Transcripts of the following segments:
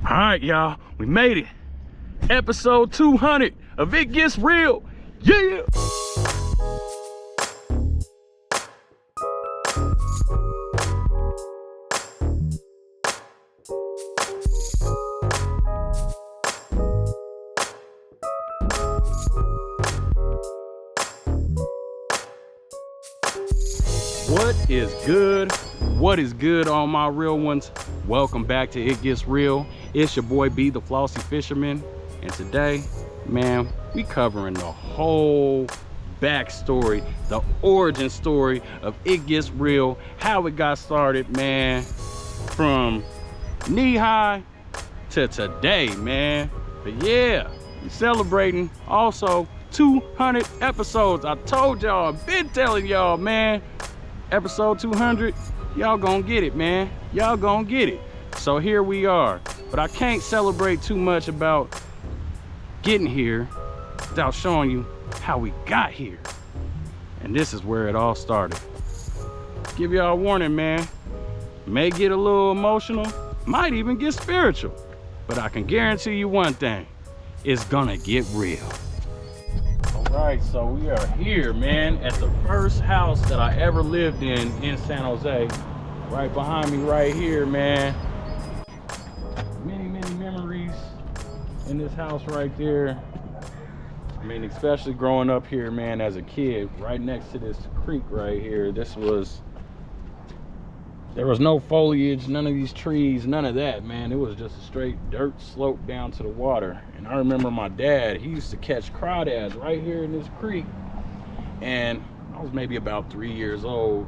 All right, y'all, we made it. Episode 200 of It Gets Real. Yeah. What is good? What is good, all my real ones? Welcome back to It Gets Real. It's your boy B, the Flossy Fisherman, and today, man, we covering the whole backstory, the origin story of It Gets Real, how it got started, man, from knee high to today, man. But yeah, we're celebrating also 200 episodes. I told y'all, I've been telling y'all, man. Episode 200, y'all gonna get it, man. Y'all gonna get it. So here we are. But I can't celebrate too much about getting here without showing you how we got here. And this is where it all started. Give y'all a warning, man. May get a little emotional, might even get spiritual. But I can guarantee you one thing, it's gonna get real. Alright, so we are here, man, at the first house that I ever lived in San Jose. Right behind me right here, man. Many memories in this house right there. I mean, especially growing up here, man, as a kid, right next to this creek right here. There was no foliage, none of these trees, none of that, man. It was just a straight dirt slope down to the water. And I remember my dad, he used to catch crawdads right here in this creek. And I was maybe about 3 years old.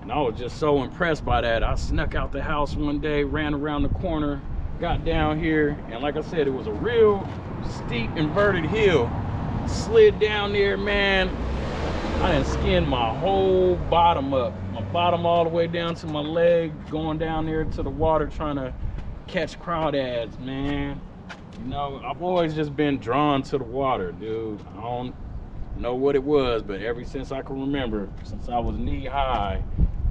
And I was just so impressed by that. I snuck out the house one day, ran around the corner, got down here. And like I said, it was a real steep inverted hill. Slid down there, man. I done skinned my whole bottom up. My bottom all the way down to my leg, going down there to the water trying to catch crawdads, man. You know, I've always just been drawn to the water, dude. I don't know what it was, but ever since I can remember, since I was knee high,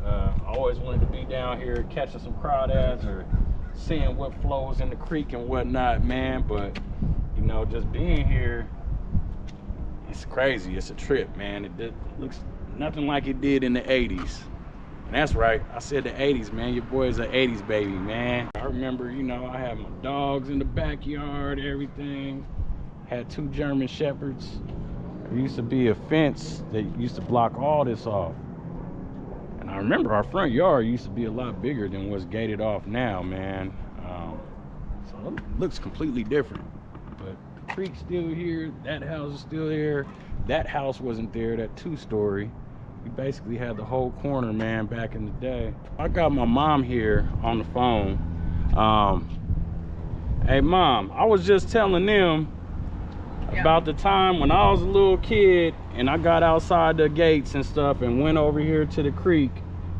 I always wanted to be down here catching some crawdads or seeing what flows in the creek and whatnot, man. But, you know, just being here, it's crazy. It's a trip, man. It looks nothing like it did in the 80s. And that's right, I said the 80s, man. Your boy is an 80s baby, man. I remember, you know, I had my dogs in the backyard, everything. Had 2 German Shepherds. There used to be a fence that used to block all this off. And I remember our front yard used to be a lot bigger than what's gated off now, man. So it looks completely different. But the creek's still here, that house is still there. That house wasn't there, that 2-story. We basically had the whole corner, man, back in the day. I got my mom here on the phone. Hey, Mom, I was just telling them about the time when I was a little kid and I got outside the gates and stuff and went over here to the creek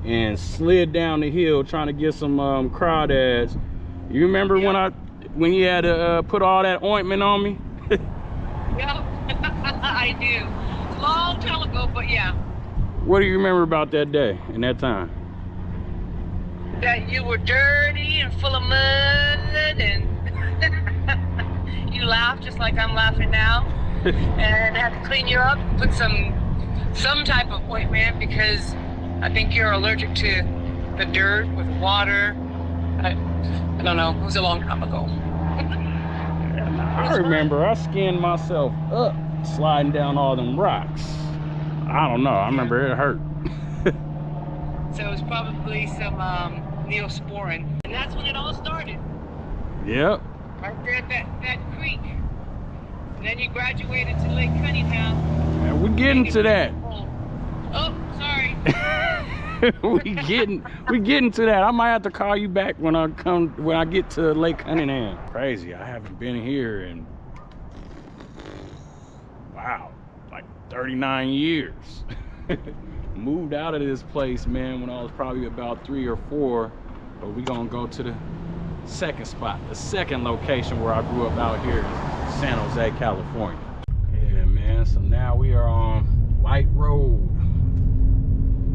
and slid down the hill trying to get some crawdads. You remember when you had to put all that ointment on me? Yeah, I do. Long time ago, but yeah. What do you remember about that day and that time? That you were dirty and full of mud and you laughed just like I'm laughing now. And I had to clean you up, put some type of ointment because I think you're allergic to the dirt with water. I don't know, it was a long time ago. I remember I skinned myself up sliding down all them rocks. I don't know, I remember it hurt. So it was probably some Neosporin. And that's when it all started. Yep. Right there at that creek. And then you graduated to Lake Cunningham. And we're getting to that. Oh, sorry. we getting to that. I might have to call you back when I get to Lake Cunningham. Crazy, I haven't been here in, wow, like 39 years. Moved out of this place, man, when I was probably about 3 or 4. But we gonna go to the second spot, the second location where I grew up out here in San Jose, California. Yeah, man, so now we are on White Road.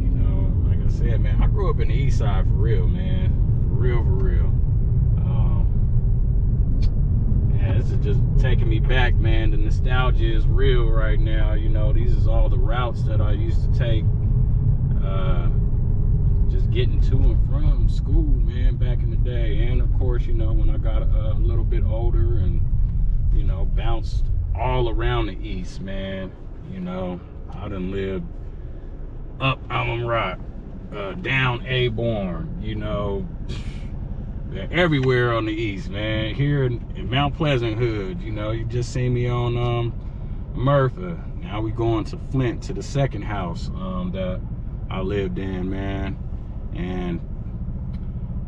You know, like I said, man, I grew up in the east side for real, man. For real. nostalgia is real right now. You know, these is all the routes that I used to take. Just getting to and from school, man, back in the day. And of course, you know, when I got a little bit older and, you know, bounced all around the East, man. You know, I done lived up Alum Rock, down Aborn, you know, everywhere on the East, man. Here in Mount Pleasant Hood, you know, you just see me on Murphy. Now we going to Flint, to the second house that I lived in, man. And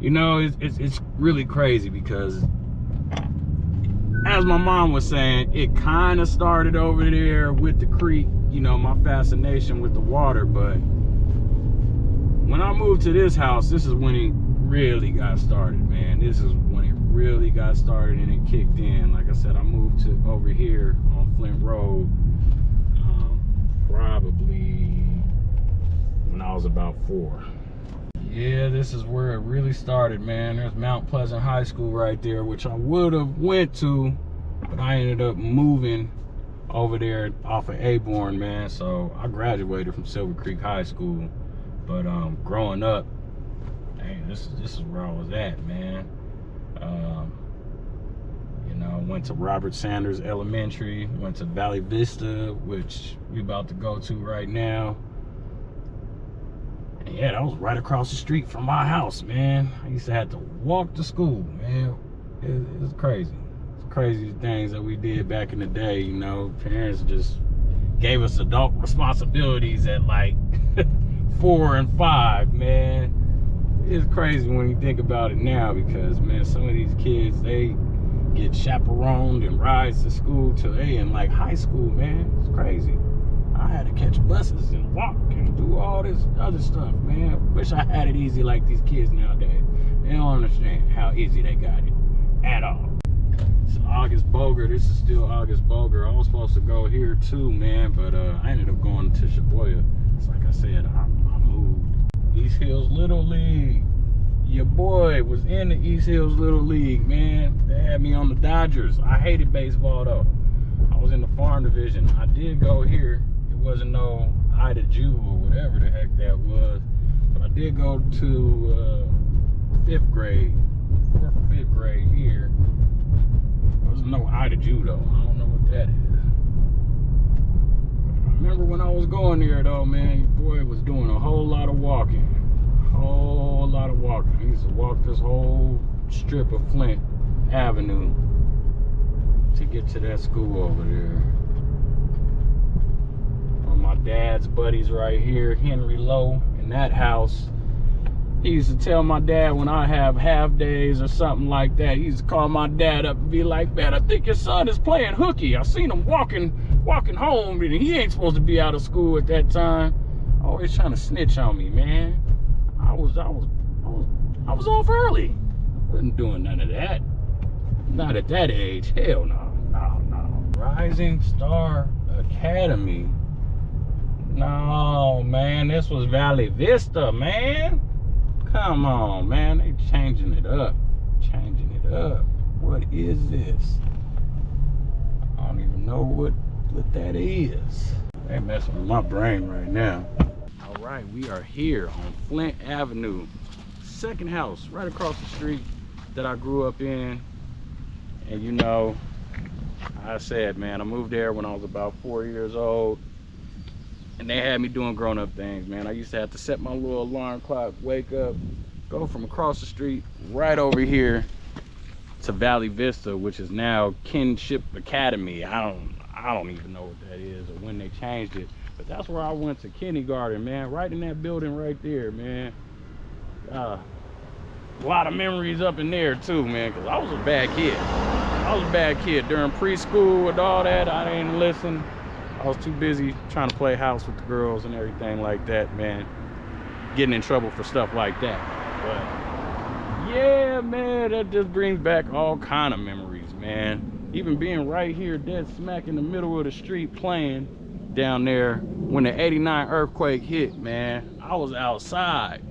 you know, it's really crazy because, as my mom was saying, it kind of started over there with the creek, you know, my fascination with the water. But when I moved to this house, this is when it really got started, man. This is when it really got started and it kicked in. Like I said, I moved to over here on Flint Road probably when I was about 4. Yeah, this is where it really started, man. There's Mount Pleasant High School right there, which I would have went to, but I ended up moving over there off of Aborn, man. So I graduated from Silver Creek High School, but growing up, dang, this is where I was at, man. You know, went to Robert Sanders Elementary, went to Valley Vista, which we about to go to right now. And yeah, that was right across the street from my house, man. I used to have to walk to school, man. It was crazy. It's crazy the things that we did back in the day, you know. Parents just gave us adult responsibilities at like 4 and 5, man. It's crazy when you think about it now because, man, some of these kids, they get chaperoned and rides to school till they in like high school, man. It's crazy. I had to catch buses and walk and do all this other stuff, man. Wish I had it easy like these kids nowadays. They don't understand how easy they got it at all. It's August Boger. This is still August Boger. I was supposed to go here too, man, but I ended up going to Shibuya. It's like I said, I moved. East Hills Little League. Your boy was in the East Hills Little League, man. They had me on the Dodgers. I hated baseball though. I was in the farm division. I did go here. It wasn't no Ida Jew or whatever the heck that was. But I did go to 5th grade, 4th or 5th grade here. There was no Ida Jew though. I don't know what that is. I remember when I was going there though, man, your boy was doing a whole lot of walking. Whole lot of walking. He used to walk this whole strip of Flint Avenue to get to that school over there. One of my dad's buddies right here, Henry Lowe, in that house. He used to tell my dad when I have half days or something like that, he used to call my dad up and be like, man, I think your son is playing hooky. I seen him walking home and he ain't supposed to be out of school at that time. Always trying to snitch on me, man. I was off early. Wasn't doing none of that. Not at that age. Hell no. Rising Star Academy. No, man. This was Valley Vista, man. Come on, man. They changing it up. What is this? I don't even know what that is. They messing with my brain right now. All right, we are here on Flint Avenue, second house right across the street that I grew up in. And you know, I said, man, I moved there when I was about 4 years old, and they had me doing grown-up things, man. I used to have to set my little alarm clock, wake up, go from across the street right over here to Valley Vista, which is now Kinship Academy. I don't even know what that is or when they changed it. But that's where I went to kindergarten, man. Right in that building right there, man. A lot of memories up in there too, man, because I was a bad kid. During preschool and all that. I didn't listen. I was too busy trying to play house with the girls and everything like that, man. Getting in trouble for stuff like that. But yeah, man, that just brings back all kind of memories, man. Even being right here dead smack in the middle of the street playing down there when the '89 earthquake hit, man. I was outside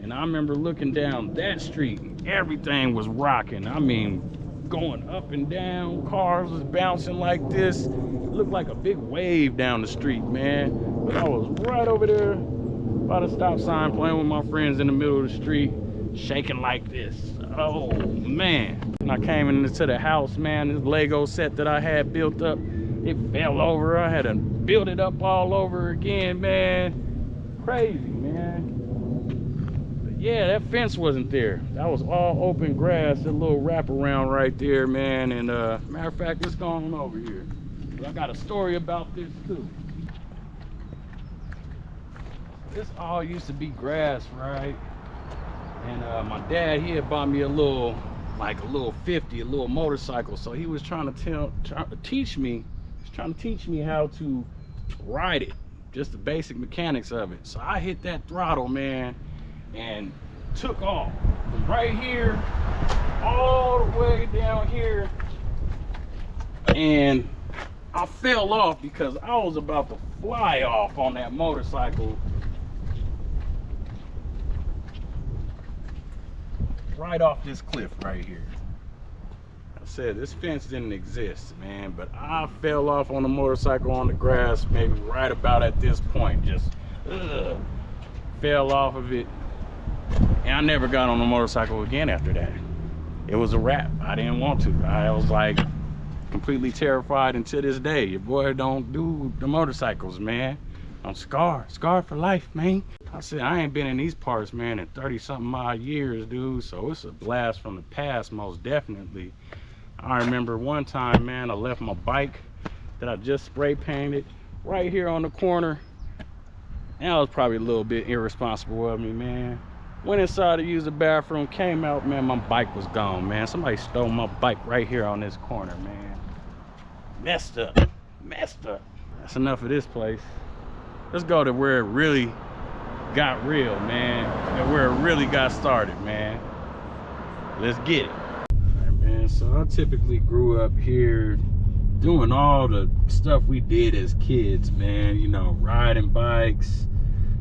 and I remember looking down that street and everything was rocking. I mean, going up and down. Cars was bouncing like this. It looked like a big wave down the street, man. But I was right over there by the stop sign playing with my friends in the middle of the street, shaking like this. Oh, man. And I came into the house, man. This Lego set that I had built up, it fell over. I had to build it up all over again, man. Crazy, man. But yeah, that fence wasn't there. That was all open grass, that little wraparound right there, man. And matter of fact, let's go on over here. I got a story about this too. This all used to be grass, right? And my dad, he had bought me a little 50, a little motorcycle. So he was trying to teach me how to ride it, just the basic mechanics of it. So I hit that throttle, man, and took off from right here all the way down here, and I fell off because I was about to fly off on that motorcycle right off this cliff right here. I said this fence didn't exist, man, but I fell off on the motorcycle on the grass maybe right about at this point. Just fell off of it, and I never got on the motorcycle again after that. It was a wrap. I didn't want to. I was like completely terrified, and to this day your boy don't do the motorcycles, man. I'm scarred for life, man. I said I ain't been in these parts, man, in 30 something odd years, dude, so it's a blast from the past, most definitely. I remember one time, man, I left my bike that I just spray painted right here on the corner, and that was probably a little bit irresponsible of me, man. Went inside to use the bathroom, came out, man, my bike was gone, man. Somebody stole my bike right here on this corner, man. Messed up. That's enough of this place. Let's go to where it really got real, man, and where it really got started, man. Let's get it. All right, man, so I typically grew up here doing all the stuff we did as kids, man. You know, riding bikes,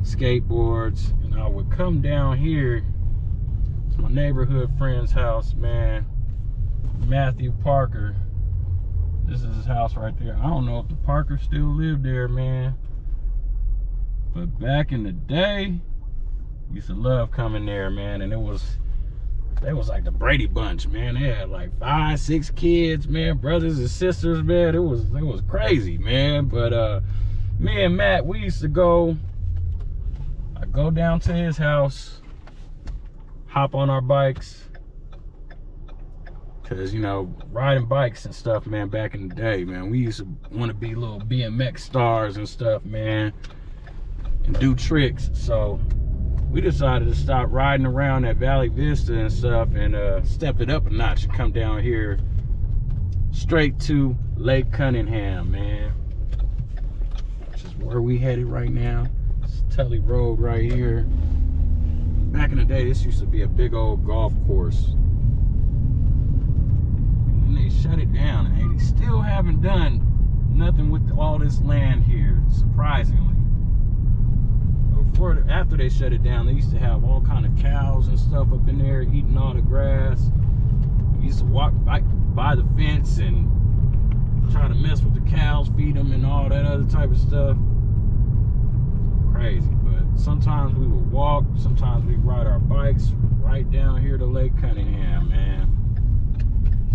skateboards, and I would come down here to my neighborhood friend's house, man, Matthew Parker. This is his house right there. I don't know if the Parkers still live there, man, but back in the day, used to love coming there, man. And they was like the Brady Bunch, man. They had like 5, 6 kids, man, brothers and sisters, man. It was crazy, man. But me and Matt, we used to go. I'd go down to his house, hop on our bikes, cause you know, riding bikes and stuff, man. Back in the day, man, we used to want to be little BMX stars and stuff, man, and do tricks. So we decided to stop riding around at Valley Vista and stuff and step it up a notch and come down here straight to Lake Cunningham, man, which is where we headed right now. It's Tully Road right here. Back in the day, this used to be a big old golf course, and they shut it down, and they still haven't done nothing with all this land here, surprisingly. After they shut it down, they used to have all kind of cows and stuff up in there eating all the grass. We used to walk by the fence and try to mess with the cows, feed them and all that other type of stuff. Crazy. But sometimes we would walk, sometimes we'd ride our bikes right down here to Lake Cunningham, man.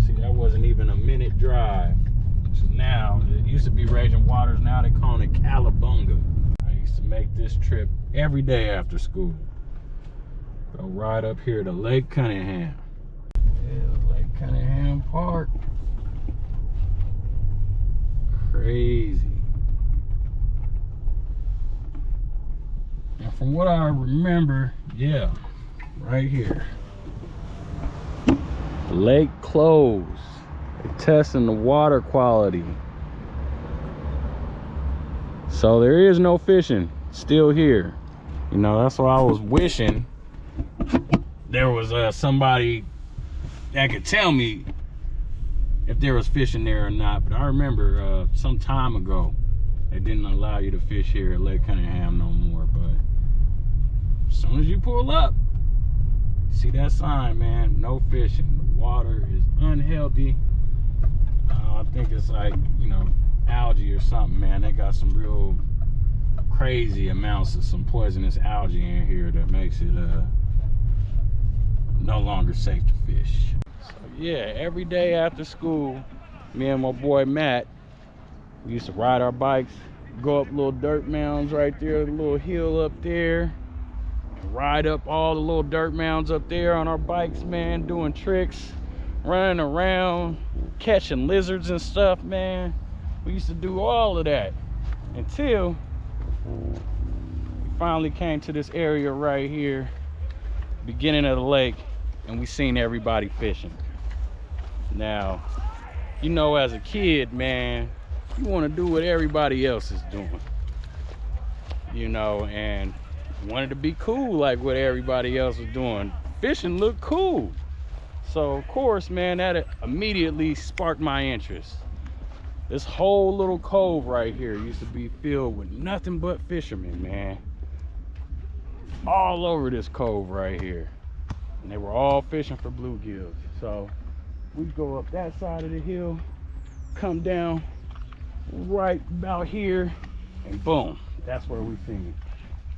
See, that wasn't even a minute drive. So now, it used to be Raging Waters, now they call it Calabunga. To make this trip every day after school. Go right up here to Lake Cunningham. Yeah, Lake Cunningham Park. Crazy. And from what I remember, yeah, right here. The lake closed. They're testing the water quality. So there is no fishing still here. You know, that's why I was wishing there was somebody that could tell me if there was fishing there or not. But I remember some time ago, they didn't allow you to fish here at Lake Cunningham no more. But as soon as you pull up, see that sign, man, no fishing. The water is unhealthy. I think it's like, you know, algae or something, man. They got some real crazy amounts of some poisonous algae in here that makes it no longer safe to fish. So yeah, every day after school, me and my boy Matt, we used to ride our bikes, go up little dirt mounds right there, the little hill up there, and ride up all the little dirt mounds up there on our bikes, man, doing tricks, running around, catching lizards and stuff, man. We used to do all of that until we finally came to this area right here, beginning of the lake, and we seen everybody fishing. Now, you know, as a kid, man, you want to do what everybody else is doing, you know, and wanted to be cool like what everybody else was doing. Fishing looked cool. So of course, man, that immediately sparked my interest. This whole little cove right here used to be filled with nothing but fishermen, man. All over this cove right here. And they were all fishing for bluegills. So we'd go up that side of the hill, come down right about here, and boom, that's where we seen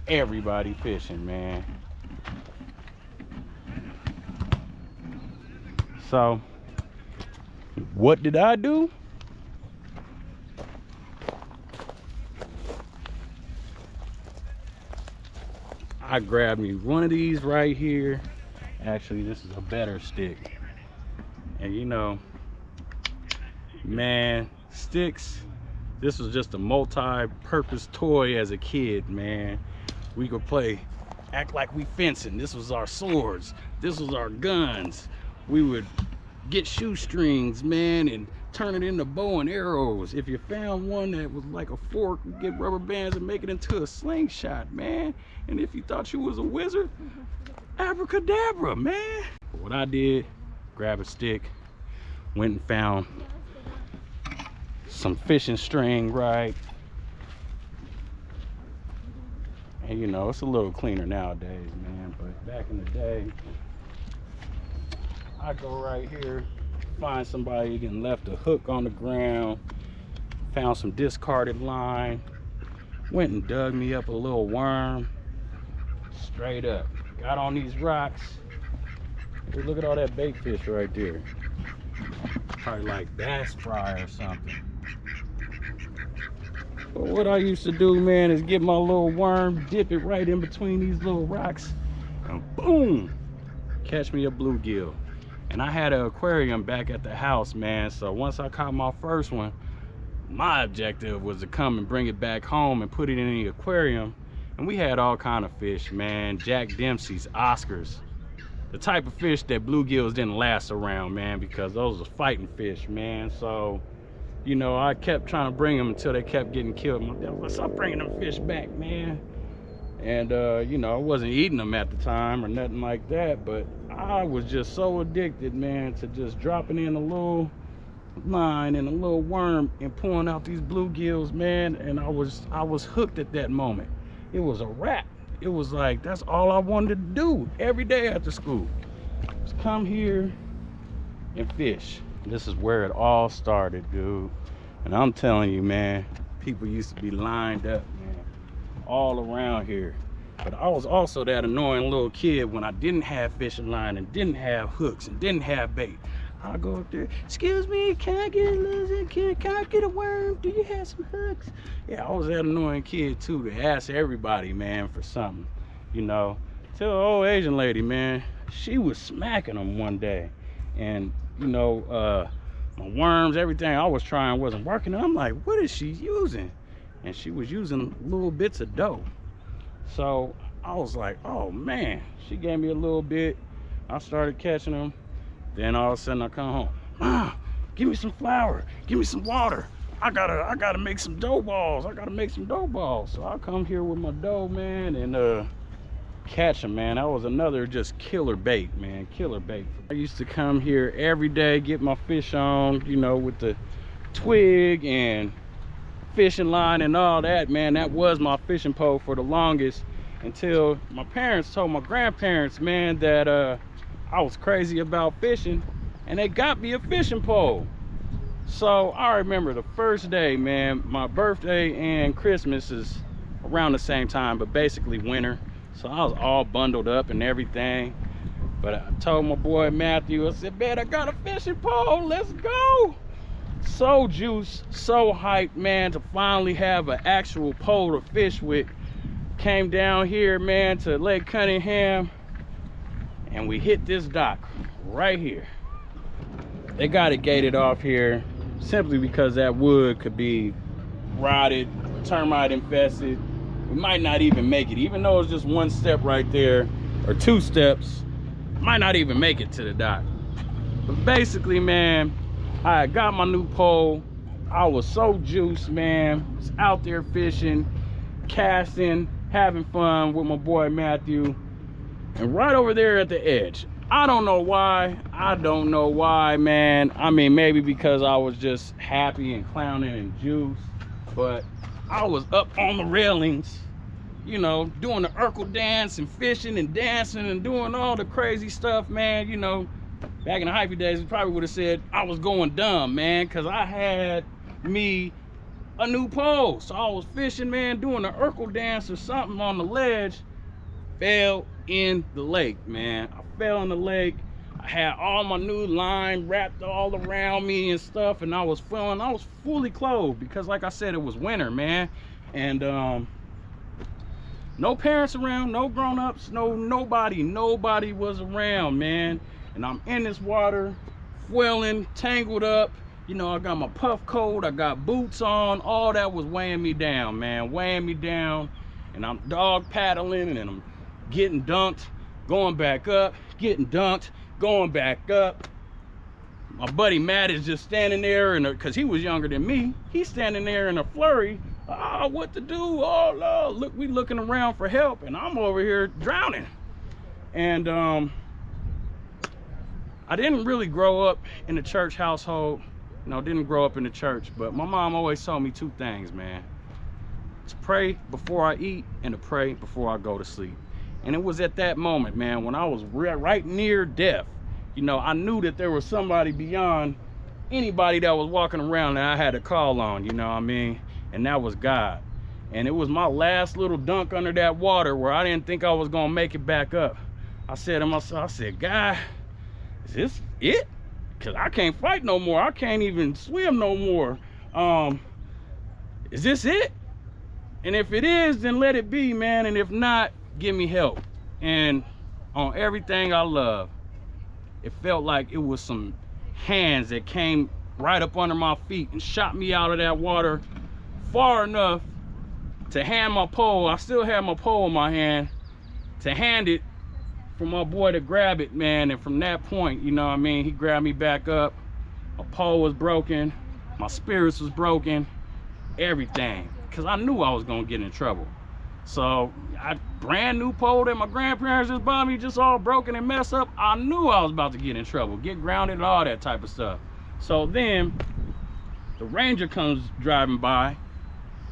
everybody fishing, man. So what did I do? I grabbed me one of these right here. Actually, this is a better stick. And you know, man, sticks, this was just a multi-purpose toy as a kid, man. We could play, act like we fencing. This was our swords. This was our guns. We would get shoestrings, man, and turn it into bow and arrows. If you found one that was like a fork, we'd get rubber bands and make it into a slingshot, man. And if you thought you was a wizard, abracadabra, man. What I did, grab a stick, went and found some fishing string, right? And you know, it's a little cleaner nowadays, man, but back in the day, I go right here, find somebody getting left a hook on the ground, found some discarded line, went and dug me up a little worm, straight up. Got on these rocks. Hey, look at all that bait fish right there. Probably like bass fry or something. But what I used to do, man, is get my little worm, dip it right in between these little rocks, and boom, catch me a bluegill. And I had an aquarium back at the house, man, so once I caught my first one, my objective was to come and bring it back home and put it in the aquarium. And we had all kind of fish, man. Jack Dempsey's, Oscars, the type of fish that bluegills didn't last around, man, because those are fighting fish, man. So, you know, I kept trying to bring them until they kept getting killed. My dad was, stop bringing them fish back, man. And you know, I wasn't eating them at the time or nothing like that, but I was just so addicted, man, to just dropping in a little line and a little worm and pulling out these bluegills, man. And I was hooked at that moment. It was a wrap. It was like, that's all I wanted to do every day after school, was come here and fish. This is where it all started, dude. And I'm telling you, man, people used to be lined up, man, all around here. But I was also that annoying little kid when I didn't have fishing line and didn't have hooks and didn't have bait. I'll go up there, excuse me, can I get a lizard? Can I get a worm? Do you have some hooks? Yeah, I was that annoying kid too, to ask everybody, man, for something, you know. Tell an old Asian lady, man, she was smacking them one day. And, you know, my worms, everything I was trying wasn't working. And I'm like, what is she using? And she was using little bits of dough. So I was like, oh man, she gave me a little bit. I started catching them. Then all of a sudden I come home, Mom, give me some flour, give me some water. I gotta make some dough balls. I gotta make some dough balls. So I come here with my dough, man, and catch them, man. That was another just killer bait, man, killer bait. I used to come here every day, get my fish on, you know, with the twig and fishing line and all that, man. That was my fishing pole for the longest, until my parents told my grandparents, man, that I was crazy about fishing, and they got me a fishing pole. So I remember the first day, man, my birthday and Christmas is around the same time, but basically winter. So I was all bundled up and everything. But I told my boy Matthew, I said, man, I got a fishing pole, let's go. So juiced, so hyped, man, to finally have an actual pole to fish with. Came down here, man, to Lake Cunningham, and we hit this dock right here. They got it gated off here simply because that wood could be rotted, termite infested. We might not even make it, even though it's just one step right there, or two steps, might not even make it to the dock. But basically, man, I got my new pole. I was so juiced, man. Was out there fishing, casting, having fun with my boy Matthew. And right over there at the edge, I don't know why, man. I mean, maybe because I was just happy and clowning and juiced, but I was up on the railings, you know, doing the Urkel dance and fishing and dancing and doing all the crazy stuff, man. You know, back in the hyphy days, we probably would have said I was going dumb, man, because I had me a new pole. So I was fishing, man, doing the Urkel dance or something on the ledge, fell in the lake, man. I fell in the lake. I had all my new line wrapped all around me and stuff, and I was fully clothed because, like I said, it was winter, man. And no parents around, no grown-ups, nobody was around, man. And I'm in this water, flailing, tangled up. You know, I got my puff coat, I got boots on, all that was weighing me down, man, weighing me down. And I'm dog paddling, and I'm getting dunked, going back up, getting dunked, going back up. My buddy Matt is just standing there, and because he was younger than me, he's standing there in a flurry. Oh, what to do? Oh, no. Look, we looking around for help, and I'm over here drowning. And I didn't really grow up in a church household. No, didn't grow up in the church, but my mom always told me two things, man: to pray before I eat and to pray before I go to sleep. And it was at that moment, man, when I was right near death, you know, I knew that there was somebody beyond anybody that was walking around that I had to call on, you know what I mean? And that was God. And it was my last little dunk under that water where I didn't think I was gonna make it back up. I said to myself, I said, God, is this it? Cause I can't fight no more. I can't even swim no more. Is this it? And if it is, then let it be, man. And if not, give me help. And on everything I love, it felt like it was some hands that came right up under my feet and shot me out of that water far enough to hand my pole. I still had my pole in my hand, to hand it for my boy to grab it, man. And from that point, you know what I mean, he grabbed me back up. My pole was broken, my spirits was broken, everything, because I knew I was gonna get in trouble. So I brand new pole that my grandparents just bought me, just all broken and messed up. I knew I was about to get in trouble, get grounded and all that type of stuff. So then the ranger comes driving by.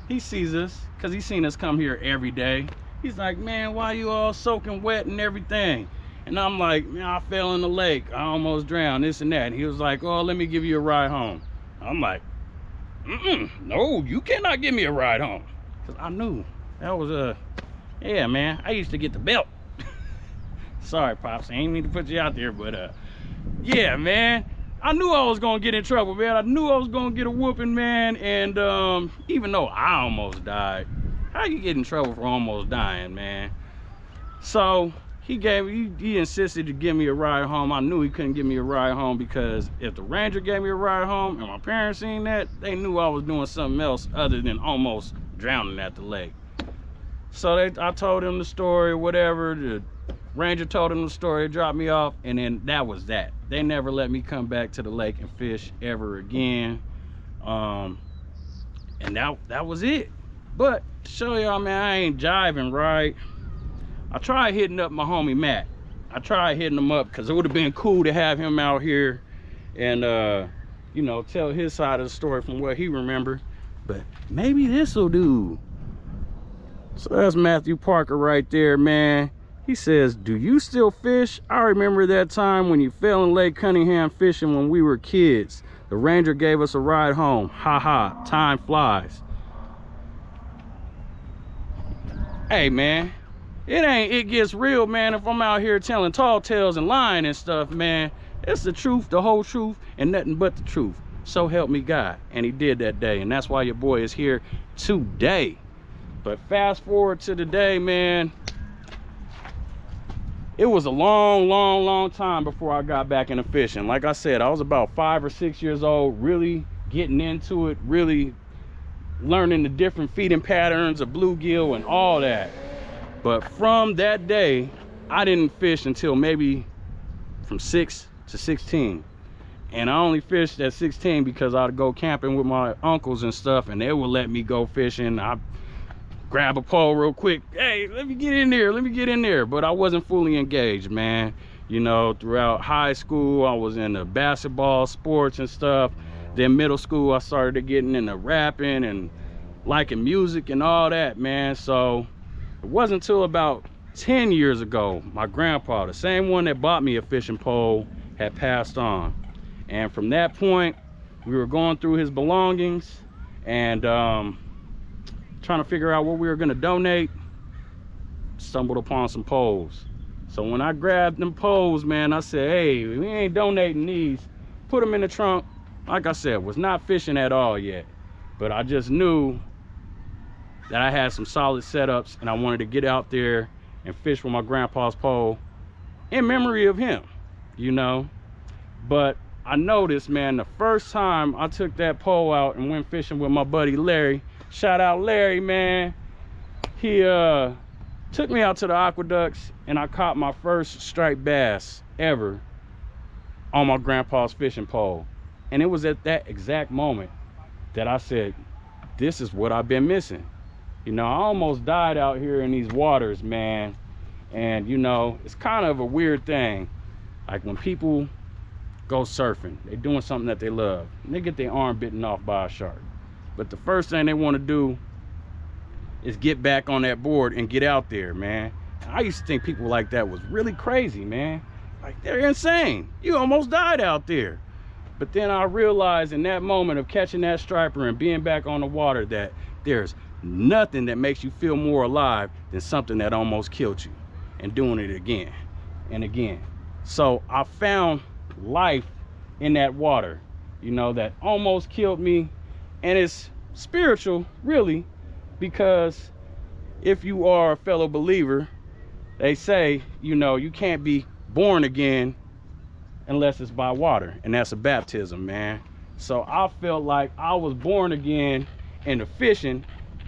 He sees us, because he's seen us come here every day. He's like, man, why you all soaking wet and everything? And I'm like, man, I fell in the lake, I almost drowned, this and that. And he was like, oh, let me give you a ride home. I'm like, no, you cannot give me a ride home. Because I knew that was yeah, man, I used to get the belt. Sorry, Pops, I ain't mean to put you out there, but yeah, man, I knew I was gonna get in trouble, man. I knew I was gonna get a whooping, man. And even though I almost died, how you get in trouble for almost dying, man? So he insisted to give me a ride home. I knew he couldn't give me a ride home, because if the ranger gave me a ride home and my parents seen that, they knew I was doing something else other than almost drowning at the lake. So I told him the story, whatever. The ranger told him the story, dropped me off, and then that was that. They never let me come back to the lake and fish ever again. And that was it. But to show y'all, man, I ain't jiving right. I tried hitting up my homie Matt. I tried hitting him up because it would have been cool to have him out here and you know, tell his side of the story from what he remembered. But maybe this'll do. So that's Matthew Parker right there, man. He says, "Do you still fish? I remember that time when you fell in Lake Cunningham fishing when we were kids. The ranger gave us a ride home. Ha ha, time flies." Hey man, it gets real, man, if I'm out here telling tall tales and lying and stuff, man. It's the truth, the whole truth, and nothing but the truth. So help me God. And he did that day, and that's why your boy is here today. But fast forward to today, man. It was a long time before I got back into fishing. Like I said, I was about 5 or 6 years old, really getting into it, really learning the different feeding patterns of bluegill and all that. But from that day, I didn't fish until maybe from 6 to 16. And I only fished at 16 because I'd go camping with my uncles and stuff, and they would let me go fishing. I grab a pole real quick. Hey, let me get in there, let me get in there. But I wasn't fully engaged, man. You know, throughout high school, I was into basketball, sports and stuff. Then middle school, I started getting into rapping and liking music and all that, man. So it wasn't until about 10 years ago, my grandpa, the same one that bought me a fishing pole, had passed on. And from that point, we were going through his belongings and trying to figure out what we were gonna donate. Stumbled upon some poles. So when I grabbed them poles, man, I said, hey, we ain't donating these. Put them in the trunk. Like I said, was not fishing at all yet, but I just knew that I had some solid setups and I wanted to get out there and fish with my grandpa's pole in memory of him, you know. But I noticed, man, the first time I took that pole out and went fishing with my buddy Larry, shout out Larry, man, he took me out to the aqueducts and I caught my first striped bass ever on my grandpa's fishing pole. And it was at that exact moment that I said, this is what I've been missing. You know, I almost died out here in these waters, man. And you know, it's kind of a weird thing. Like when people go surfing, they're doing something that they love, and they get their arm bitten off by a shark. But the first thing they want to do is get back on that board and get out there, man. I used to think people like that was really crazy, man. Like, they're insane. You almost died out there. But then I realized in that moment of catching that striper and being back on the water that there's nothing that makes you feel more alive than something that almost killed you and doing it again and again. So I found life in that water, you know, that almost killed me. And it's spiritual, really, because if you are a fellow believer, they say, you know, you can't be born again unless it's by water, and that's a baptism, man. So I felt like I was born again into fishing,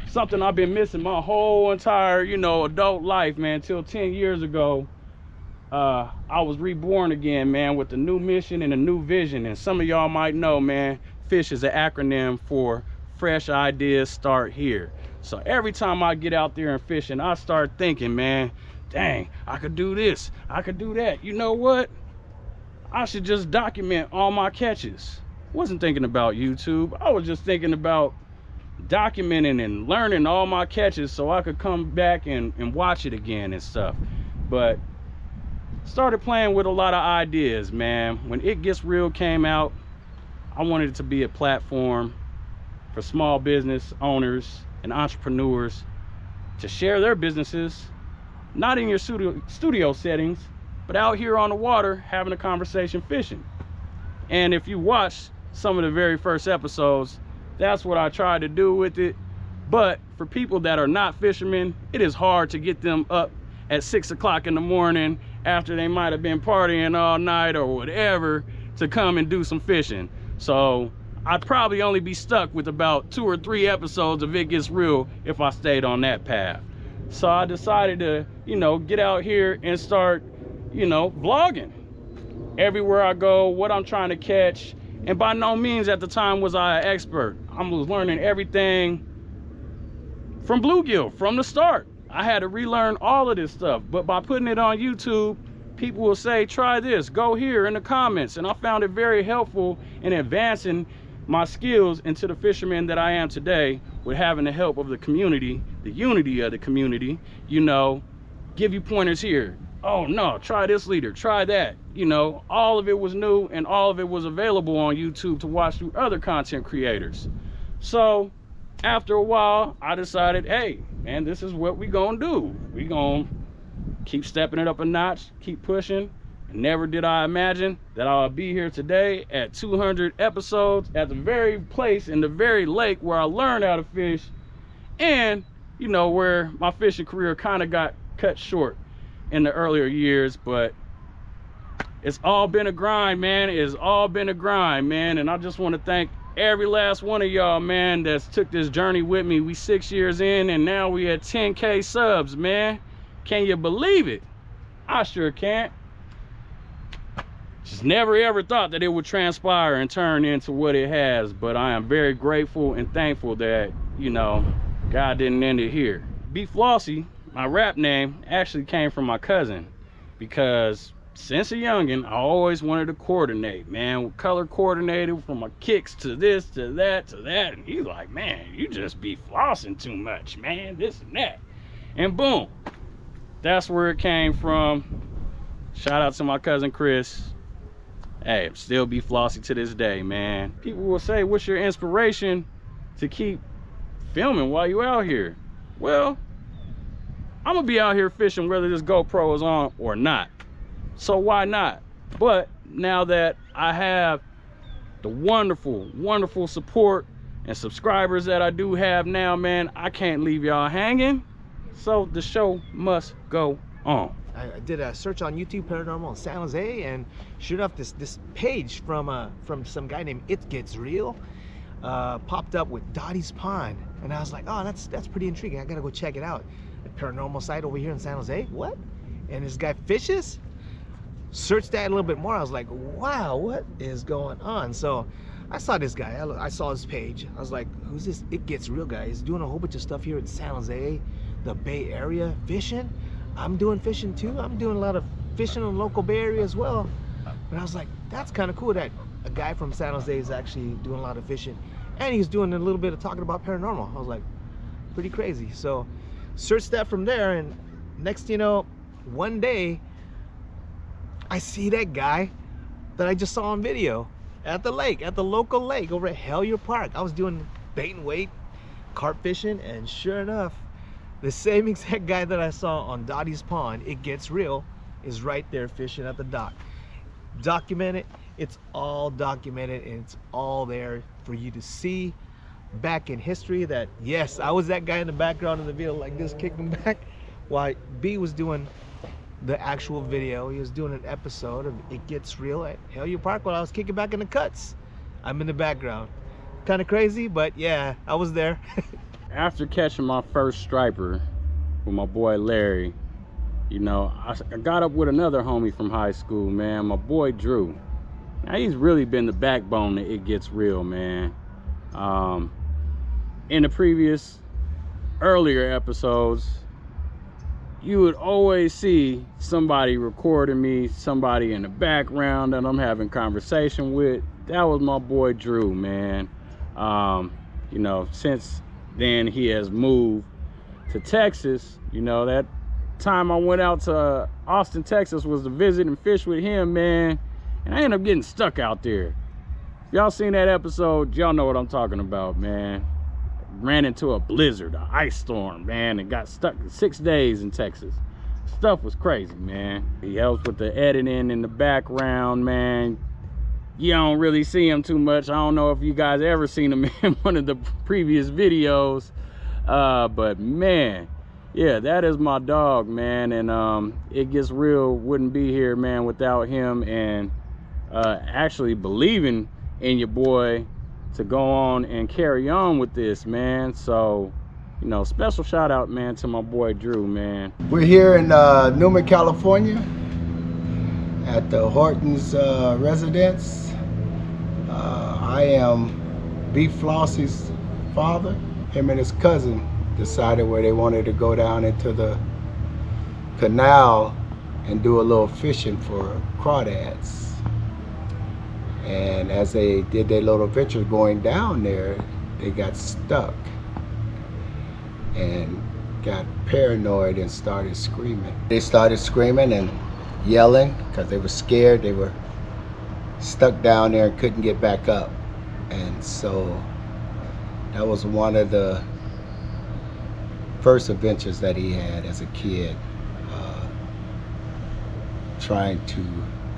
something I've been missing my whole entire, you know, adult life, man. Till 10 years ago, I was reborn again, man, with a new mission and a new vision. And some of y'all might know, man, FISH is an acronym for Fresh Ideas Start Here. So every time I get out there and fishing, I start thinking, man, dang, I could do this, I could do that. You know what? I should just document all my catches. Wasn't thinking about YouTube. I was just thinking about documenting and learning all my catches so I could come back and watch it again and stuff. But started playing with a lot of ideas, man. When ItGetsReel came out, I wanted it to be a platform for small business owners and entrepreneurs to share their businesses, not in your studio settings, but out here on the water having a conversation fishing. And if you watch some of the very first episodes, that's what I tried to do with it. But for people that are not fishermen, it is hard to get them up at 6 o'clock in the morning after they might have been partying all night or whatever to come and do some fishing. So I'd probably only be stuck with about 2 or 3 episodes of ItGetsReel if I stayed on that path. So I decided to, you know, get out here and start, you know, vlogging everywhere I go, what I'm trying to catch. And by no means at the time was I an expert. I was learning everything from bluegill from the start. I had to relearn all of this stuff. But by putting it on YouTube, people will say, try this, go here in the comments. And I found it very helpful in advancing my skills into the fisherman that I am today, with having the help of the community, the unity of the community, you know, give you pointers here. Oh no, try this leader, try that. You know, all of it was new and all of it was available on YouTube to watch through other content creators. So after a while, I decided, hey, man, this is what we gonna do. We gonna keep stepping it up a notch, keep pushing. And never did I imagine that I'll be here today at 200 episodes at the very place in the very lake where I learned how to fish, and you know, where my fishing career kind of got cut short in the earlier years. But it's all been a grind, man. It's all been a grind, man. And I just want to thank every last one of y'all, man, that's took this journey with me. We 6 years in and now we at 10K subs, man. Can you believe it? I sure can't. Just never ever thought that it would transpire and turn into what it has, but I am very grateful and thankful that, you know, God didn't end it here. B Flossy, my rap name, actually came from my cousin, because since a youngin', I always wanted to coordinate, man. Color coordinated from my kicks to this, to that, to that. And he's like, man, you just be flossing too much, man, this and that. And boom, that's where it came from. Shout out to my cousin Chris. Hey, still be flossy to this day, man. People will say, what's your inspiration to keep filming while you out here? Well, I'm gonna be out here fishing whether this GoPro is on or not. So why not? But now that I have the wonderful, wonderful support and subscribers that I do have now, man, I can't leave y'all hanging. So the show must go on. I did a search on YouTube, paranormal in San Jose, and sure enough, this page from some guy named ItGetsReel popped up with Dottie's Pond, and I was like, oh, that's pretty intriguing. I gotta go check it out. A paranormal site over here in San Jose. What? And this guy fishes. Searched that a little bit more. I was like, wow, what is going on? So I saw this guy. I saw his page. I was like, who's this ItGetsReel guy? He's doing a whole bunch of stuff here in San Jose, the Bay Area, fishing. I'm doing fishing too. I'm doing a lot of fishing in the local Bay Area as well. But I was like, that's kind of cool that a guy from San Jose is actually doing a lot of fishing, and he's doing a little bit of talking about paranormal. I was like, pretty crazy. So searched that from there, and next you know, one day I see that guy that I just saw on video at the lake, at the local lake over at Hellier Park. I was doing bait and weight, carp fishing, and sure enough, the same exact guy that I saw on Dottie's Pond, ItGetsReel, is right there fishing at the dock. Documented. It's all documented, and it's all there for you to see back in history that, yes, I was that guy in the background of the video like this, kicking back, while B was doing the actual video. He was doing an episode of ItGetsReel at Hellier Park while I was kicking back in the cuts. I'm in the background. Kind of crazy, but yeah, I was there. After catching my first striper with my boy Larry, you know, I got up with another homie from high school, man, my boy Drew. Now he's really been the backbone that ItGetsReel, man. In the previous earlier episodes, you would always see somebody recording me, somebody in the background that I'm having conversation with. That was my boy Drew, man. You know, since then he has moved to Texas. You know, that time I went out to Austin, Texas was to visit and fish with him, man, and I ended up getting stuck out there. If y'all seen that episode, y'all know what I'm talking about, man. Ran into a blizzard, an ice storm, man, and got stuck 6 days in Texas. Stuff was crazy, man. He helps with the editing in the background, man. You don't really see him too much. I don't know if you guys ever seen him in one of the previous videos, but man, yeah, that is my dog, man. And ItGetsReel wouldn't be here, man, without him, and actually believing in your boy to go on and carry on with this, man. So, you know, special shout out, man, to my boy Drew, man. We're here in Newman, California at the Horton's residence. I am B Flossy's father. Him and his cousin decided where they wanted to go down into the canal and do a little fishing for crawdads. And as they did their little venture going down there, they got stuck. And got paranoid and started screaming. They started screaming and yelling because they were scared. They were stuck down there and couldn't get back up. And so that was one of the first adventures that he had as a kid, trying to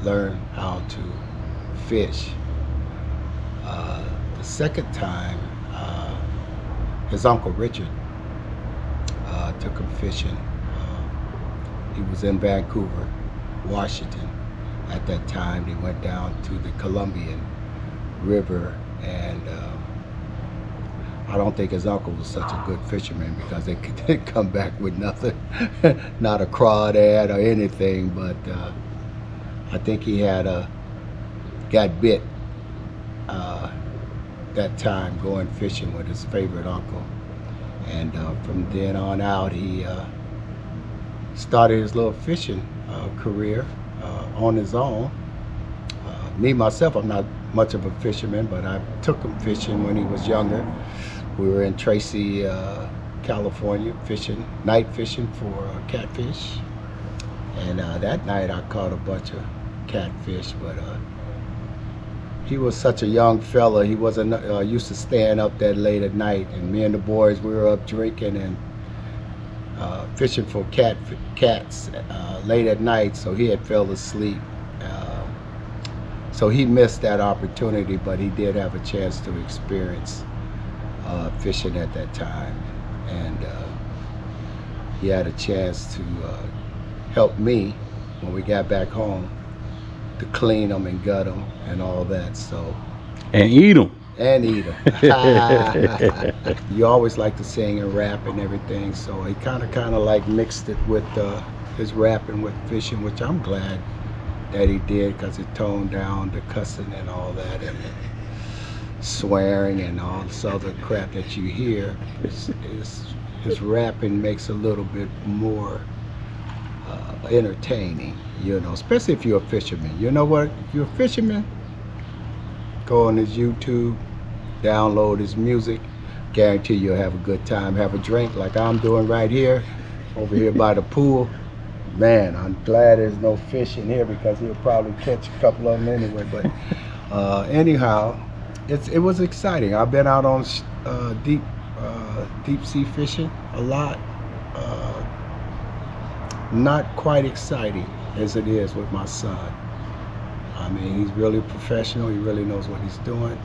learn how to fish. The second time, his Uncle Richard took him fishing. He was in Vancouver, Washington at that time. They went down to the Columbian River, and I don't think his uncle was such a good fisherman because they didn't come back with nothing, not a crawdad or anything, but I think he had got bit that time going fishing with his favorite uncle. And from then on out, he started his little fishing career on his own. Me, myself, I'm not much of a fisherman, but I took him fishing when he was younger. We were in Tracy, California, fishing, night fishing for catfish. And that night I caught a bunch of catfish, but he was such a young fella. He wasn't used to staying up that late at night. And me and the boys, we were up drinking and fishing for cats late at night, so he had fell asleep. So he missed that opportunity, but he did have a chance to experience fishing at that time. And he had a chance to help me when we got back home to clean them and gut them and all that. So And eat them. and eat them. You always like to sing and rap and everything, so he kind of like mixed it with his rapping with fishing, which I'm glad that he did, because it toned down the cussing and all that and the swearing and all this other crap that you hear. His rapping makes a little bit more entertaining, you know, especially if you're a fisherman. You know what? If you're a fisherman, go on his YouTube, download his music, guarantee you'll have a good time, have a drink like I'm doing right here, over here by the pool. Man, I'm glad there's no fish in here because he'll probably catch a couple of them anyway. But anyhow, it was exciting. I've been out on deep sea fishing a lot. Not quite exciting as it is with my son. I mean, he's really professional. He really knows what he's doing.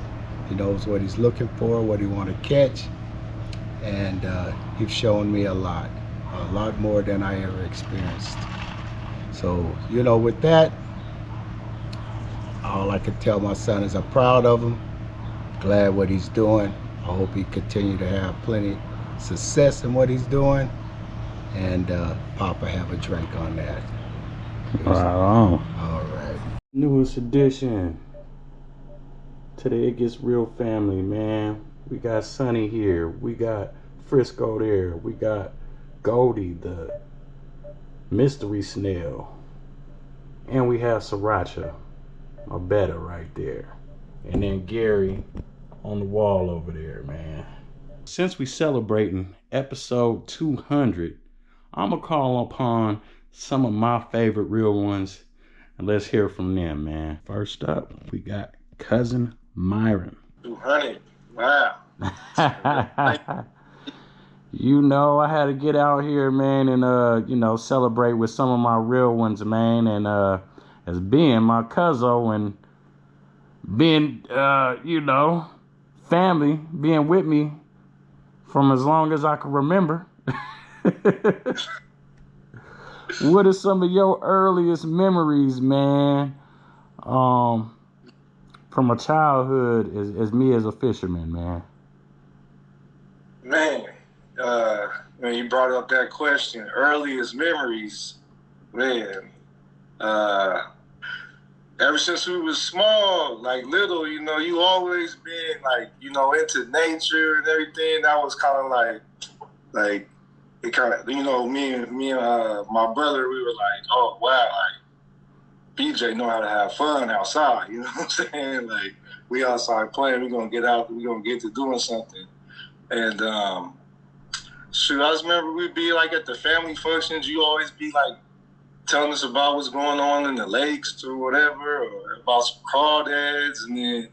He knows what he's looking for, what he want to catch, and he's shown me a lot more than I ever experienced. So, you know, with that, all I can tell my son is I'm proud of him, glad what he's doing. I hope he continue to have plenty success in what he's doing, and Papa have a drink on that. Right on. All right. Newest addition to the It Gets Real family, man. We got Sonny here. We got Frisco there. We got Goldie, the mystery snail. And we have Sriracha, or better right there. And then Gary on the wall over there, man. Since we celebrating episode 200, I'm gonna call upon some of my favorite real ones, and let's hear from them, man. First up, we got Cousin Myron. 200. Wow. You know, I had to get out here, man, and you know, celebrate with some of my real ones, man. And as being my cousin and being you know, family, being with me from as long as I can remember. What are some of your earliest memories, man, from a childhood as me as a fisherman, man? Man, when you brought up that question, earliest memories, man, ever since we was small, like little, you know, you always been like, you know, into nature and everything. That was kind of like it kind of, you know, me and my brother, we were like, oh wow, like BJ know how to have fun outside. You know what I'm saying? Like we outside playing, we're gonna get out, we're gonna get to doing something. And shoot, I just remember we'd be like at the family functions. You always be like telling us about what's going on in the lakes or whatever, or about some crawdads. And then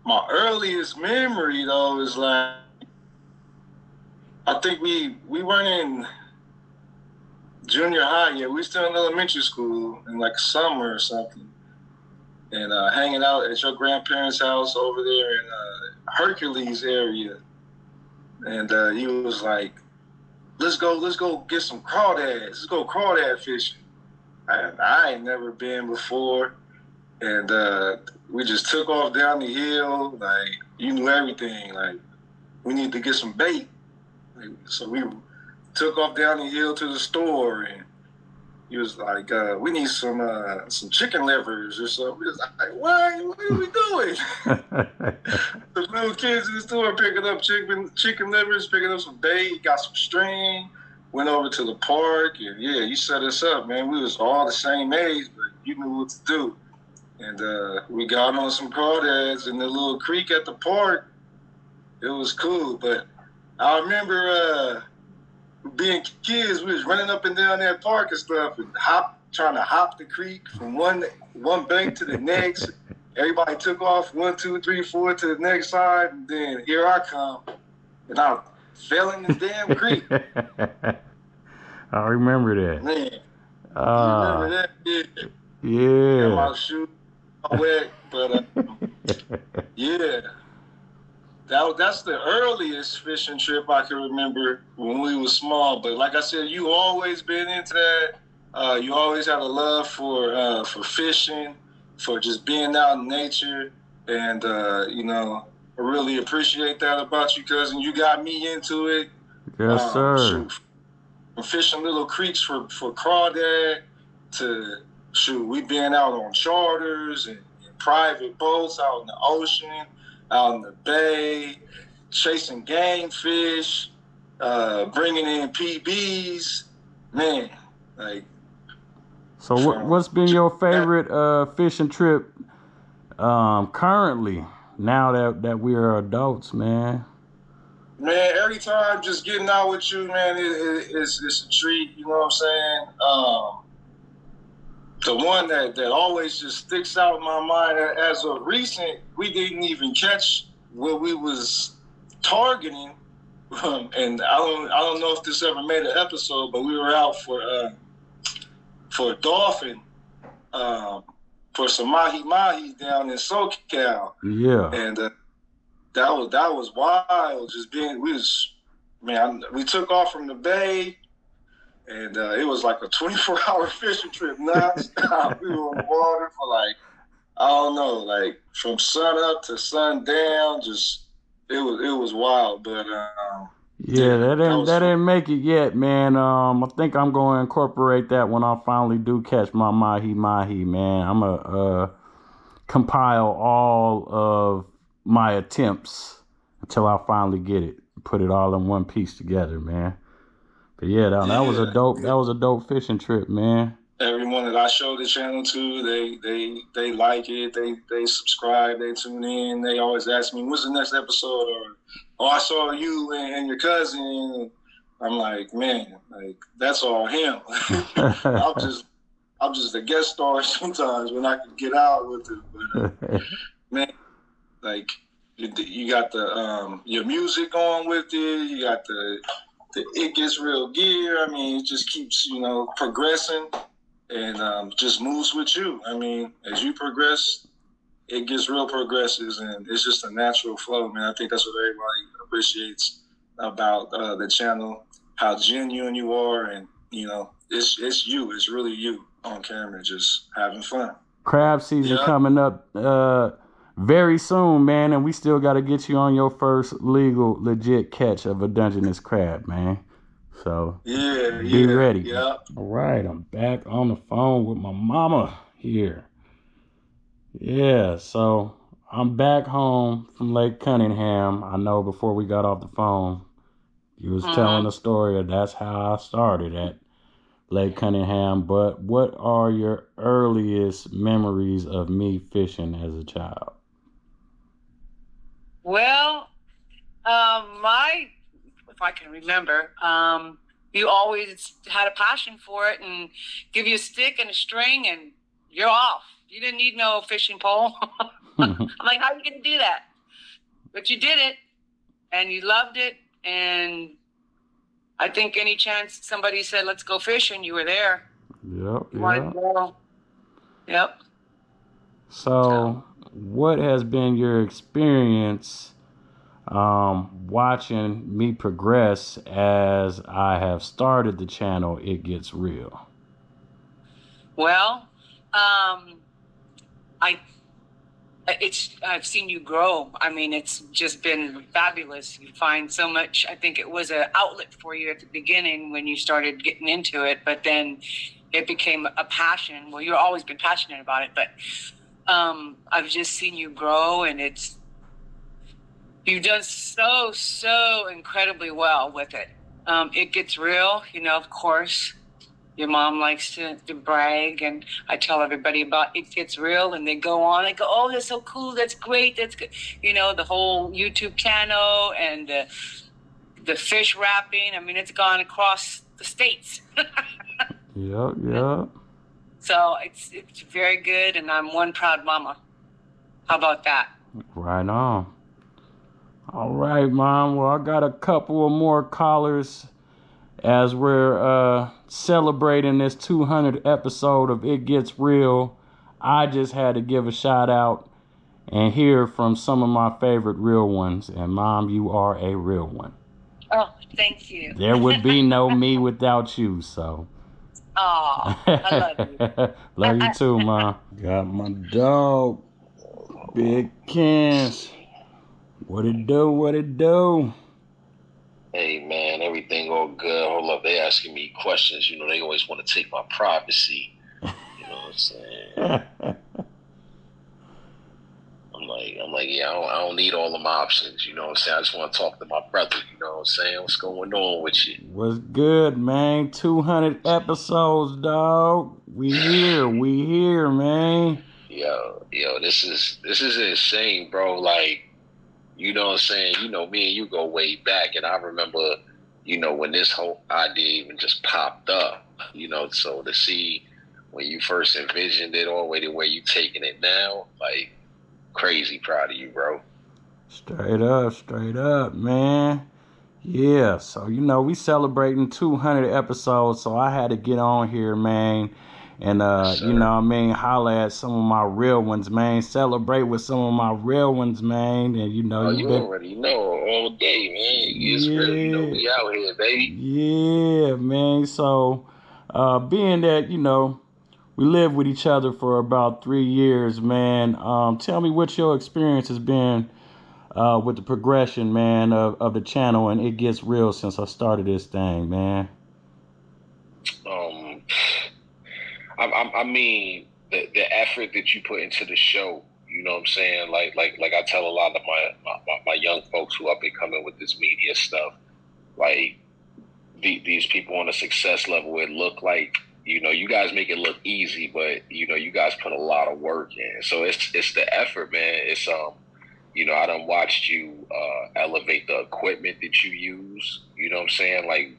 my earliest memory though is like, I think we weren't in junior high yet. We were still in elementary school in like summer or something, and hanging out at your grandparents' house over there in Hercules area. And he was like, let's go get some crawdads. Let's go crawdad fishing. I ain't never been before. And we just took off down the hill. Like, you knew everything. Like, we need to get some bait. Like, so we took off down the hill to the store, and he was like, we need some chicken livers or something. We was like, what are we doing? The little kids in the store picking up chicken livers, picking up some bait, got some string, went over to the park, and yeah, you set us up, man. We was all the same age, but you knew what to do. And we got on some crawdads in the little creek at the park. It was cool, but I remember being kids, we was running up and down that park and stuff, and trying to hop the creek from one bank to the next. Everybody took off 1, 2, 3, 4 to the next side, and then here I come, and I fell in the damn creek. I remember that. Man, you remember that? Yeah. And my shoes all wet, but yeah. That's the earliest fishing trip I can remember when we was small. But like I said, you always been into that. You always had a love for fishing, for just being out in nature. And, I really appreciate that about you, cousin. You got me into it. Yes, sir. Shoot, from fishing little creeks for crawdad to, we been out on charters and private boats out in the ocean, out in the bay, chasing game fish, bringing in PBs, man. Like. So what's been your favorite fishing trip currently? Now that we are adults, man. Man, every time just getting out with you, man, it's a treat. You know what I'm saying? The one that always just sticks out in my mind as of recent, we didn't even catch what we was targeting, and I don't know if this ever made an episode, but we were out for a dolphin, for some mahi down in SoCal. Yeah, and that was wild. Just we took off from the bay. And it was like a 24-hour fishing trip nonstop. We were on the water for like, I don't know, like from sun up to sun down. Just it was wild. But yeah, that didn't make it yet, man. I think I'm going to incorporate that when I finally do catch my mahi, man. I'm gonna compile all of my attempts until I finally get it. Put it all in one piece together, man. But yeah, that was a dope fishing trip, man. Everyone that I show the channel to, they like it, they subscribe, they tune in. They always ask me, what's the next episode? Or I saw you and your cousin. I'm like, man, like that's all him. I'm just a guest star sometimes when I can get out with it. But man, like you got the your music going with it. You got the ItGetsReel gear. I mean, it just keeps, progressing and just moves with you. I mean, as you progress, ItGetsReel progresses, and it's just a natural flow, man. I think that's what everybody appreciates about the channel, how genuine you are, and, it's you. It's really you on camera, just having fun. Crab season coming up very soon, man, and we still got to get you on your first legit catch of a Dungeness crab, man. So be ready. Yeah. All right, I'm back on the phone with my mama here. Yeah, so I'm back home from Lake Cunningham. I know before we got off the phone, you was telling the story of that's how I started at Lake Cunningham. But what are your earliest memories of me fishing as a child? Well, my if I can remember. You always had a passion for it, and give you a stick and a string and you're off. You didn't need no fishing pole. I'm like, how are you going to do that? But you did it, and you loved it, and I think any chance somebody said, let's go fishing, you were there. Yep, You wanted to go. Yep. So, what has been your experience watching me progress as I have started the channel It Gets Real? Well, I've seen you grow. I mean, it's just been fabulous. You find so much. I think it was an outlet for you at the beginning when you started getting into it, but then it became a passion. Well, you've always been passionate about it, but I've just seen you grow, and you've done so incredibly well with it. It Gets Real, of course. Your mom likes to brag, and I tell everybody about It Gets Real, and they go on and go, oh, that's so cool, that's great, that's good. The whole YouTube channel and the fish wrapping. I mean, it's gone across the states. Yep. So it's very good, and I'm one proud mama. How about that? Right on. All right, Mom. Well, I got a couple of more callers as we're celebrating this 200th episode of It Gets Real. I just had to give a shout out and hear from some of my favorite real ones. And Mom, you are a real one. Oh, thank you. There would be no me without you, so. Oh, I love you. Love you too, Mom. Got my dog, Big Kens. What it do? Hey man, everything all good. Hold up, they asking me questions. They always want to take my privacy. You know what I'm saying? I'm like, yeah, I don't need all them options. You know what I'm saying? I just want to talk to my brother. You know what I'm saying? What's going on with you? What's good, man? 200 episodes, dog. We here, man. Yo, this is insane, bro. Like, you know what I'm saying? Me and you go way back, and I remember, when this whole idea even just popped up, so to see when you first envisioned it all the way to where you taking it now, like, crazy proud of you, bro. Straight up, man. Yeah, so, we celebrating 200 episodes, so I had to get on here, man. And, holla at some of my real ones, man. Celebrate with some of my real ones, man. And, you already know all day, man. It's real. We out here, baby. Yeah, man. So, being that, we lived with each other for about 3 years, man. Tell me what your experience has been with the progression, man, of the channel and It Gets Real since I started this thing, man. I mean, the effort that you put into the show, you know what I'm saying? Like I tell a lot of my young folks who up and coming with this media stuff, like these people on a success level, it look like, you guys make it look easy, but you guys put a lot of work in. So it's the effort, man. It's I done watched you elevate the equipment that you use. You know what I'm saying? Like,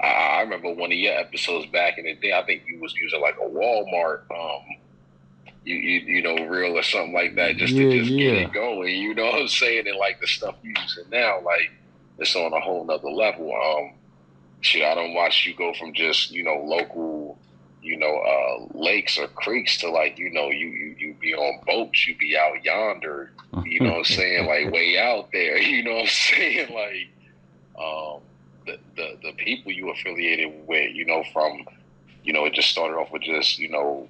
I remember one of your episodes back in the day, I think you was using like a Walmart, reel or something like that just to get it going. You know what I'm saying? And like the stuff you using now, like it's on a whole nother level. I don't watch you go from just, local, lakes or creeks to like, you be on boats, you be out yonder, you know what I'm saying? Like way out there, you know what I'm saying? Like, the people you affiliated with, from, it just started off with just,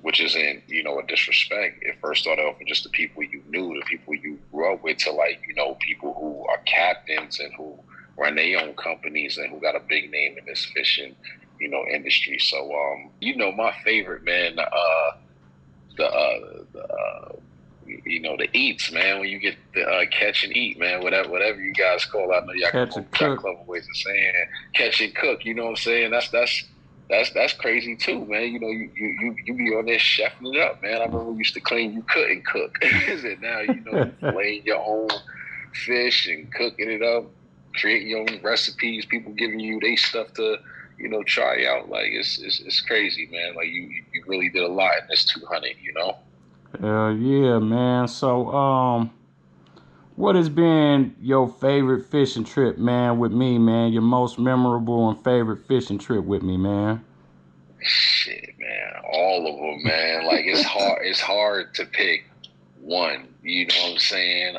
which isn't, a disrespect. It first started off with just the people you knew, the people you grew up with, to like, people who are captains and who run their own companies and who got a big name in this fishing, industry. So, my favorite, man, the eats, man, when you get the catch and eat, man, whatever you guys call it. I know y'all got clever ways of saying catch and cook, you know what I'm saying? That's crazy too, man. You be on there chefing it up, man. I remember we used to claim you couldn't cook. Is it now, you laying your own fish and cooking it up. creating your own recipes, people giving you they stuff to, you know, try out. Like it's crazy, man. Like you really did a lot in this 200, you know? Yeah, man. So, what has been your favorite fishing trip, man, with me, man? Your most memorable and favorite fishing trip with me, man? Shit, man. All of them, man. Like it's hard to pick one. You know what I'm saying?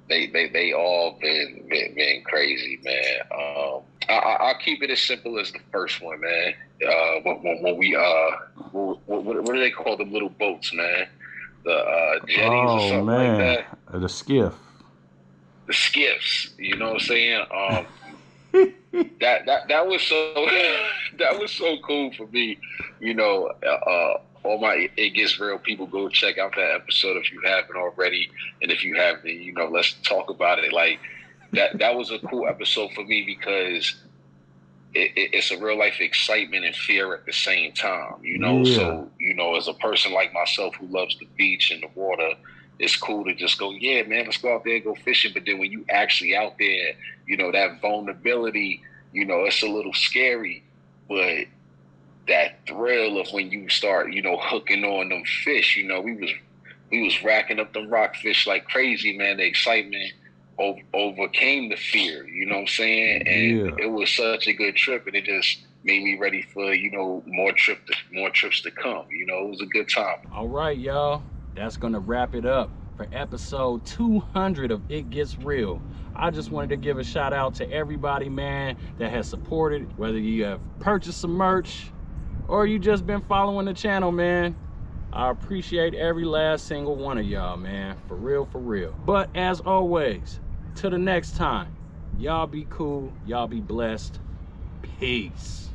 They all been crazy, man. I'll keep it as simple as the first one, man. When we what do they call them little boats, man? The jetties or something like that. The skiff. The skiffs, you know what I'm saying? That was so that was so cool for me, you know. All my It Gets Real people, go check out that episode if you haven't already, and if you haven't, you know, let's talk about it. Like that was a cool episode for me because it's a real life excitement and fear at the same time, you know. Yeah. So, you know, as a person like myself who loves the beach and the water, it's cool to just go, yeah, man, let's go out there and go fishing. But then when you actually out there, you know, that vulnerability, you know, it's a little scary, but that thrill of when you start, you know, hooking on them fish, you know, we was racking up them rockfish like crazy, man. The excitement overcame the fear, you know what I'm saying? And it was such a good trip, and it just made me ready for, you know, more trips to come. You know, it was a good time. All right, y'all. That's gonna wrap it up for episode 200 of It Gets Real. I just wanted to give a shout out to everybody, man, that has supported, whether you have purchased some merch or you just been following the channel, man. I appreciate every last single one of y'all, man. For real, for real. But as always, till the next time, y'all be cool, y'all be blessed. Peace.